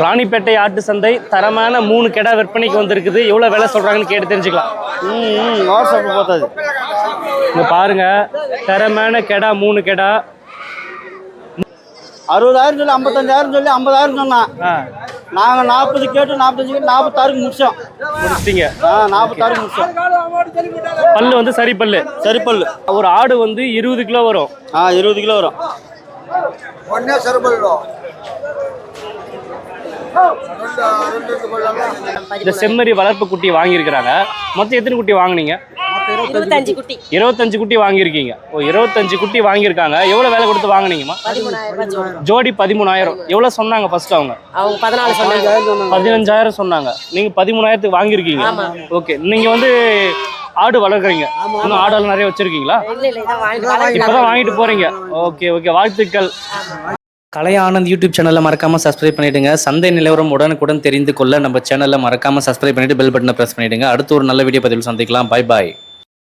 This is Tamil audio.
ராணிப்பேட்டை ஆட்டு சந்தை தரமான 3 கெடா விற்பனைக்கு வந்திருக்குது. எவ்வளோ விலை சொல்கிறாங்கன்னு கேட்டு தெரிஞ்சுக்கலாம். வாட்ஸ்அப் பார்த்தாது. இங்கே பாருங்க, தரமான கெடா 3 கெடா 60,000 சொல்லி 55,000 சொல்லி 50,000 சொன்னான். நாங்கள் 40 கேட்டு 45 கேட்டு 46 முடிச்சோம். முடிச்சிட்டீங்க? 46 முடிச்சோம். பல்லு வந்து சரி பல்லு. சரி பல்லு. ஒரு ஆடு வந்து 20 கிலோ வரும். 20 கிலோ வரும். ஒன்னே சரபல்லோ. இந்த செம்மறி வளர்ப்பு குட்டி வாங்கியிருக்கிறாங்க. மொத்தம் எத்தனை குட்டி வாங்கினீங்க? 25 குட்டி. 25 குட்டி வாங்கியிருக்கீங்க. 25 குட்டி வாங்கியிருக்காங்க. எவ்வளோ வேலை கொடுத்து வாங்கினீங்கம்மா? 13,000 ஜோடி 13,000. எவ்வளோ சொன்னாங்க ஃபர்ஸ்ட் அவங்க? 14 சொன்னாங்க. 15,000 சொன்னாங்க. நீங்கள் 13,000க்கு வாங்கியிருக்கீங்க. ஓகே, நீங்கள் வந்து ஆடு வளர்க்குறீங்க. இன்னும் ஆடெல்லாம் நிறைய வச்சிருக்கீங்களா? இப்போதான் வாங்கிட்டு போறீங்க. ஓகே ஓகே, வாழ்த்துக்கள். கலை ஆனந்த் யூடியூப் சேனலில் மறக்காமல் சப்ஸ்கிரைப் பண்ணிவிடுங்க. சந்தை நிலவரம் உடனுக்குடன் தெரிந்து கொள்ள நம்ம சேனலில் மறக்காமல் சப்ஸ்கிரைப் பண்ணிவிட்டு பெல் பட்டனை ப்ரெஸ் பண்ணிவிடுங்க. அடுத்து ஒரு நல்ல வீடியோ பதிவில் சந்திக்கலாம். Bye bye.